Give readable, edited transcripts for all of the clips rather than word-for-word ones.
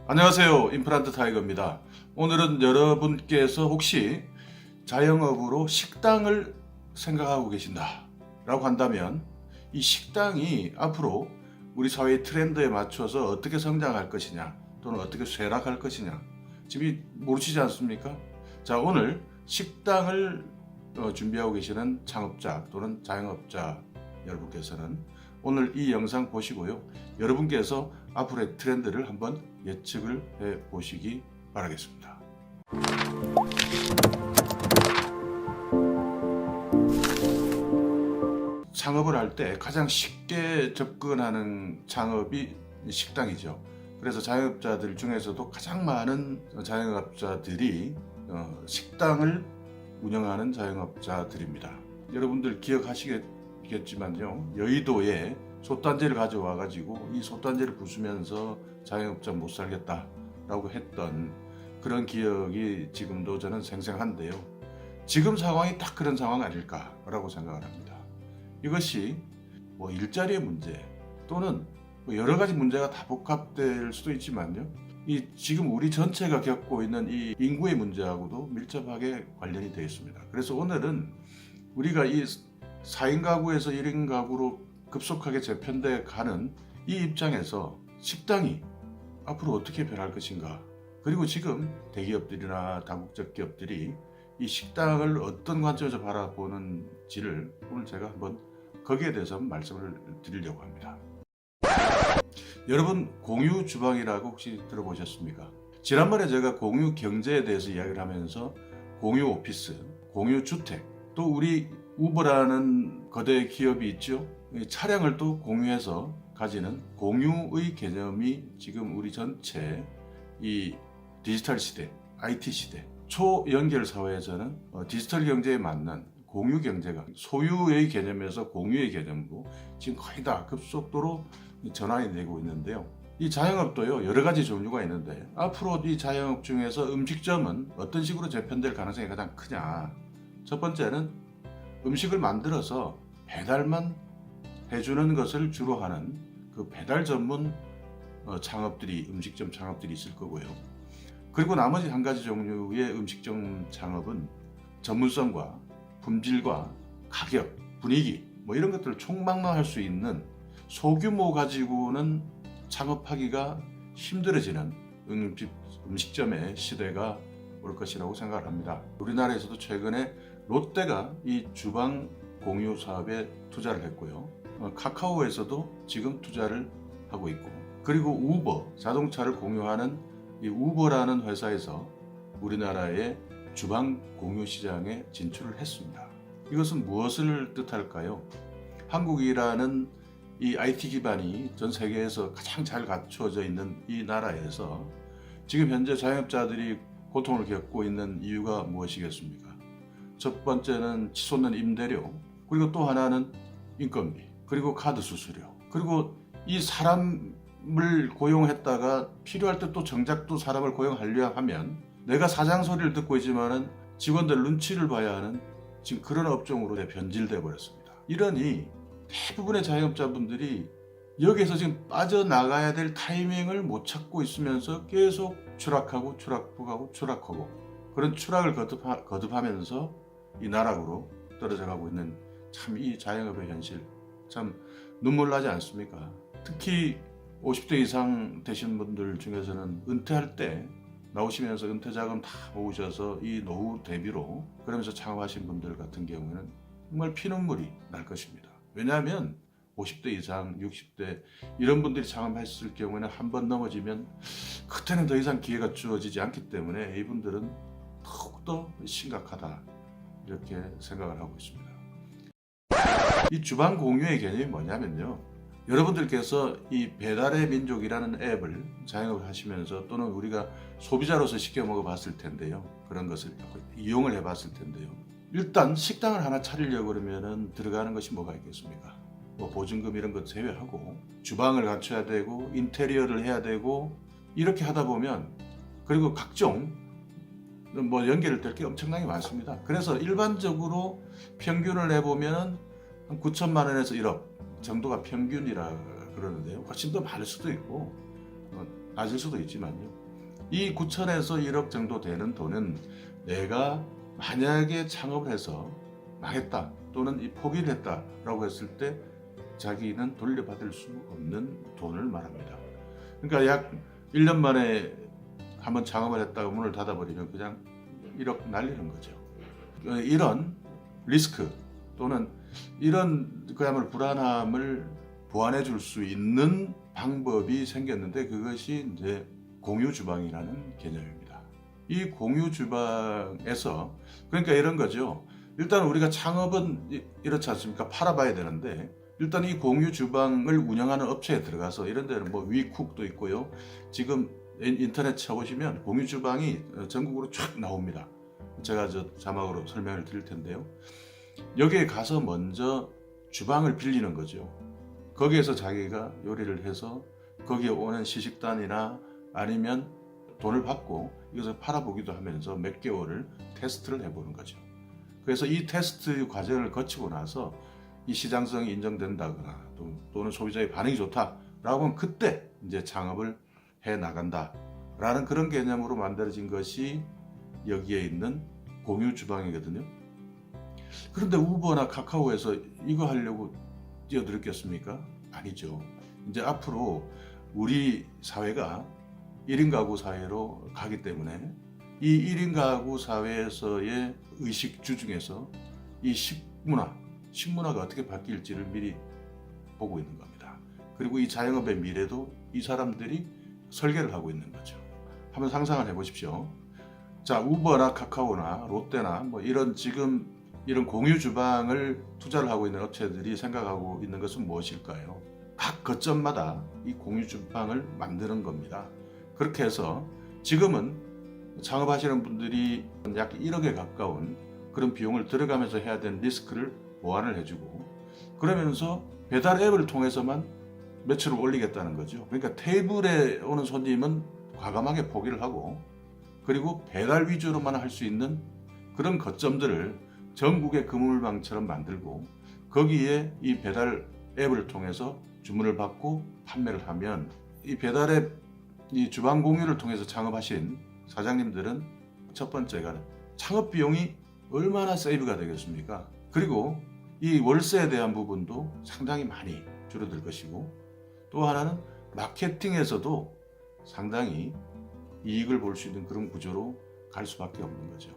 안녕하세요. 임플란트 타이거입니다. 오늘은 여러분께서 혹시 자영업으로 식당을 생각하고 계신다 라고 한다면 이 식당이 앞으로 우리 사회의 트렌드에 맞춰서 어떻게 성장할 것이냐 또는 어떻게 쇠락할 것이냐 지금 모르시지 않습니까? 자, 오늘 식당을 준비하고 계시는 창업자 또는 자영업자 여러분께서는 오늘 이 영상 보시고요. 여러분께서 앞으로의 트렌드를 한번 예측을 해 보시기 바라겠습니다. 창업을 할 때 가장 쉽게 접근하는 창업이 식당이죠. 그래서 자영업자들 중에서도 가장 많은 자영업자들이 식당을 운영하는 자영업자들입니다. 여러분들 기억하시겠지만요, 여의도에 솥단지를 가져와 가지고 이 솥단지를 부수면서 자영업자 못 살겠다라고 했던 그런 기억이 지금도 저는 생생한데요. 지금 상황이 딱 그런 상황 아닐까라고 생각을 합니다. 이것이 일자리의 문제 또는 여러 가지 문제가 다 복합될 수도 있지만요. 이 지금 우리 전체가 겪고 있는 이 인구의 문제하고도 밀접하게 관련이 되어 있습니다. 그래서 오늘은 우리가 이 4인 가구에서 1인 가구로 급속하게 재편돼 가는 이 입장에서 식당이 앞으로 어떻게 변할 것인가, 그리고 지금 대기업들이나 다국적 기업들이 이 식당을 어떤 관점에서 바라보는지를 오늘 제가 한번 거기에 대해서 말씀을 드리려고 합니다. 여러분, 공유 주방이라고 혹시 들어보셨습니까? 지난번에 제가 공유 경제에 대해서 이야기를 하면서 공유 오피스, 공유 주택, 또 우리 우버라는 거대 기업이 있죠. 차량을 또 공유해서 가지는 공유의 개념이 지금 우리 전체 이 디지털 시대, IT 시대, 초연결 사회에서는 디지털 경제에 맞는 공유 경제가 소유의 개념에서 공유의 개념으로 지금 거의 다 급속도로 전환이 되고 있는데요. 이 자영업도요, 여러 가지 종류가 있는데 앞으로 이 자영업 중에서 음식점은 어떤 식으로 재편될 가능성이 가장 크냐? 첫 번째는 음식을 만들어서 배달만 해주는 것을 주로 하는 그 배달 전문 창업들이, 음식점 창업들이 있을 거고요. 그리고 나머지 한 가지 종류의 음식점 창업은 전문성과 품질과 가격, 분위기 이런 것들을 총망라할 수 있는 소규모 가지고는 창업하기가 힘들어지는 음식점의 시대가 올 것이라고 생각을 합니다. 우리나라에서도 최근에 롯데가 이 주방 공유 사업에 투자를 했고요. 카카오에서도 지금 투자를 하고 있고, 그리고 우버, 자동차를 공유하는 이 우버라는 회사에서 우리나라의 주방 공유 시장에 진출을 했습니다. 이것은 무엇을 뜻할까요? 한국이라는 이 IT 기반이 전 세계에서 가장 잘 갖춰져 있는 이 나라에서 지금 현재 자영업자들이 고통을 겪고 있는 이유가 무엇이겠습니까? 첫 번째는 치솟는 임대료, 그리고 또 하나는 인건비, 그리고 카드 수수료, 그리고 이 사람을 고용했다가 필요할 때 또 정작 또 사람을 고용하려 하면 내가 사장 소리를 듣고 있지만은 직원들 눈치를 봐야 하는 지금 그런 업종으로 변질돼 버렸습니다. 이러니 대부분의 자영업자분들이 여기에서 지금 빠져나가야 될 타이밍을 못 찾고 있으면서 계속 추락하고 그런 추락을 거듭하면서 이 나락으로 떨어져 가고 있는 참 이 자영업의 현실, 참 눈물 나지 않습니까? 특히 50대 이상 되신 분들 중에서는 은퇴할 때 나오시면서 은퇴 자금 다 모으셔서 이 노후 대비로 그러면서 창업하신 분들 같은 경우에는 정말 피눈물이 날 것입니다. 왜냐하면 50대 이상, 60대 이런 분들이 창업했을 경우에는 한 번 넘어지면 그때는 더 이상 기회가 주어지지 않기 때문에 이분들은 더욱더 심각하다, 이렇게 생각을 하고 있습니다. 이 주방 공유의 개념이 뭐냐면요, 여러분들께서 이 배달의 민족이라는 앱을 자영업을 하시면서 또는 우리가 소비자로서 시켜 먹어 봤을 텐데요, 그런 것을 이용을 해 봤을 텐데요, 일단 식당을 하나 차리려고 그러면은 들어가는 것이 뭐가 있겠습니까? 보증금 이런 것 제외하고 주방을 갖춰야 되고 인테리어를 해야 되고, 이렇게 하다 보면, 그리고 각종 연결될 게 엄청나게 많습니다. 그래서 일반적으로 평균을 내보면 한 9천만 원에서 1억 정도가 평균이라 그러는데요. 훨씬 더 많을 수도 있고 낮을 수도 있지만요. 이 9천에서 1억 정도 되는 돈은 내가 만약에 창업을 해서 망했다 또는 이 포기를 했다라고 했을 때 자기는 돌려받을 수 없는 돈을 말합니다. 그러니까 약 1년 만에 한번 창업을 했다가 문을 닫아버리면 그냥 1억 날리는 거죠. 이런 리스크 또는 이런 그야말로 불안함을 보완해 줄 수 있는 방법이 생겼는데 그것이 이제 공유 주방이라는 개념입니다. 이 공유 주방에서 그러니까 이런 거죠. 일단 우리가 창업은 이렇지 않습니까? 팔아봐야 되는데 일단 이 공유 주방을 운영하는 업체에 들어가서 이런 데는 뭐 위쿡도 있고요. 지금 인터넷 쳐보시면 공유 주방이 전국으로 쫙 나옵니다. 제가 자막으로 설명을 드릴 텐데요. 여기에 가서 먼저 주방을 빌리는 거죠. 거기에서 자기가 요리를 해서 거기에 오는 시식단이나 아니면 돈을 받고 이것을 팔아보기도 하면서 몇 개월을 테스트를 해보는 거죠. 그래서 이 테스트 과정을 거치고 나서 이 시장성이 인정된다거나 또는 소비자의 반응이 좋다라고 하면 그때 이제 창업을 해 나간다라는 그런 개념으로 만들어진 것이 여기에 있는 공유 주방이거든요. 그런데 우버나 카카오에서 이거 하려고 뛰어들었겠습니까? 아니죠. 이제 앞으로 우리 사회가 1인 가구 사회로 가기 때문에 이 1인 가구 사회에서의 의식주 중에서 이 식문화가 어떻게 바뀔지를 미리 보고 있는 겁니다. 그리고 이 자영업의 미래도 이 사람들이 설계를 하고 있는 거죠. 한번 상상을 해보십시오. 자, 우버나 카카오나 롯데나 뭐 이런 지금 이런 공유 주방을 투자를 하고 있는 업체들이 생각하고 있는 것은 무엇일까요? 각 거점마다 이 공유 주방을 만드는 겁니다. 그렇게 해서 지금은 창업하시는 분들이 약 1억에 가까운 그런 비용을 들어가면서 해야 되는 리스크를 보완을 해주고 그러면서 배달 앱을 통해서만 매출을 올리겠다는 거죠. 그러니까 테이블에 오는 손님은 과감하게 포기를 하고 그리고 배달 위주로만 할 수 있는 그런 거점들을 전국의 그물망처럼 만들고 거기에 이 배달 앱을 통해서 주문을 받고 판매를 하면 이 배달 앱 이 주방 공유를 통해서 창업하신 사장님들은 첫 번째가 창업 비용이 얼마나 세이브가 되겠습니까? 그리고 이 월세에 대한 부분도 상당히 많이 줄어들 것이고 또 하나는 마케팅에서도 상당히 이익을 볼 수 있는 그런 구조로 갈 수밖에 없는 거죠.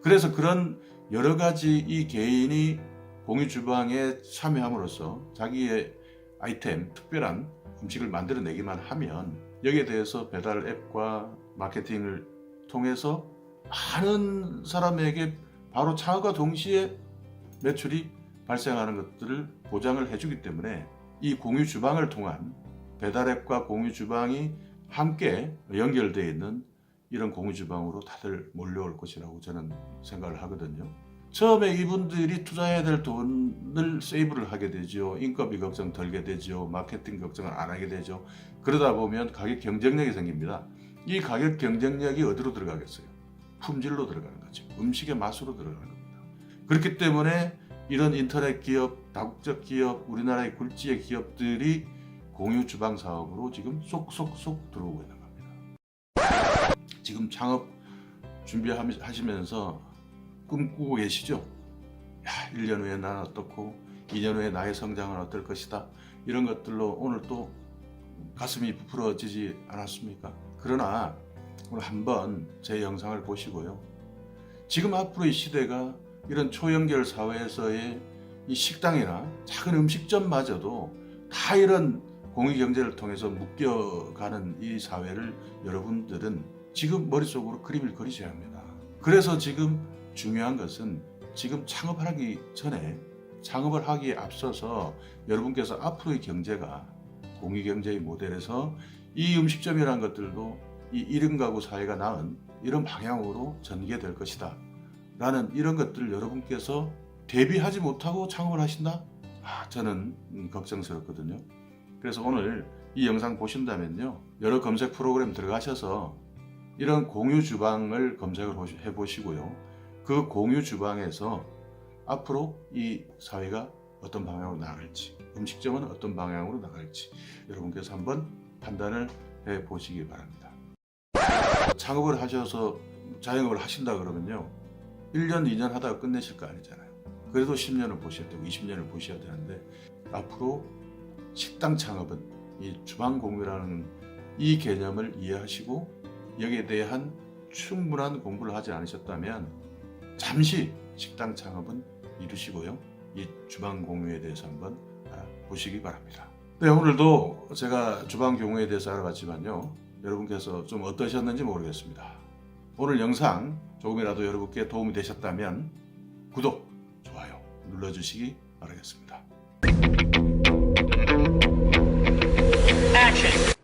그래서 그런 여러 가지 이 개인이 공유 주방에 참여함으로써 자기의 아이템, 특별한 음식을 만들어내기만 하면 여기에 대해서 배달 앱과 마케팅을 통해서 많은 사람에게 바로 창업과 동시에 매출이 발생하는 것들을 보장을 해주기 때문에 이 공유 주방을 통한 배달 앱과 공유 주방이 함께 연결되어 있는 이런 공유 주방으로 다들 몰려올 것이라고 저는 생각을 하거든요. 처음에 이분들이 투자해야 될 돈을 세이브를 하게 되죠. 인건비 걱정 덜게 되죠. 마케팅 걱정을 안 하게 되죠. 그러다 보면 가격 경쟁력이 생깁니다. 이 가격 경쟁력이 어디로 들어가겠어요? 품질로 들어가는 거죠. 음식의 맛으로 들어가는 겁니다. 그렇기 때문에 이런 인터넷 기업, 다국적 기업, 우리나라의 굴지의 기업들이 공유 주방 사업으로 지금 쏙쏙쏙 들어오고 있는 겁니다. 지금 창업 준비하시면서 꿈꾸고 계시죠? 1년 후에 나는 어떻고 2년 후에 나의 성장은 어떨 것이다. 이런 것들로 오늘 또 가슴이 부풀어지지 않았습니까? 그러나 오늘 한번 제 영상을 보시고요. 지금 앞으로 이 시대가 이런 초연결 사회에서의 이 식당이나 작은 음식점마저도 다 이런 공유경제를 통해서 묶여가는 이 사회를 여러분들은 지금 머릿속으로 그림을 그리셔야 합니다. 그래서 지금 중요한 것은 지금 창업하기 전에 창업을 하기에 앞서서 여러분께서 앞으로의 경제가 공유경제의 모델에서 이 음식점이라는 것들도 이 1인 가구 사회가 낳은 이런 방향으로 전개될 것이다 라는 이런 것들을 여러분께서 대비하지 못하고 창업을 하신다? 저는 걱정스럽거든요. 그래서 오늘 이 영상 보신다면요, 여러 검색 프로그램 들어가셔서 이런 공유 주방을 검색을 해보시고요. 그 공유 주방에서 앞으로 이 사회가 어떤 방향으로 나갈지, 음식점은 어떤 방향으로 나갈지 여러분께서 한번 판단을 보시기 바랍니다. 창업을 하셔서 자영업을 하신다 그러면요, 1년, 2년 하다가 끝내실 거 아니잖아요. 그래도 10년을 보셔야 되고 20년을 보셔야 되는데, 앞으로 식당 창업은 이 주방 공유라는 이 개념을 이해하시고 여기에 대한 충분한 공부를 하지 않으셨다면 잠시 식당 창업은 이루시고요, 이 주방 공유에 대해서 한번 알아보시기 바랍니다. 네, 오늘도 제가 주방 공유에 대해서 알아봤지만요, 여러분께서 좀 어떠셨는지 모르겠습니다. 오늘 영상 조금이라도 여러분께 도움이 되셨다면 구독, 좋아요 눌러주시기 바라겠습니다. Action!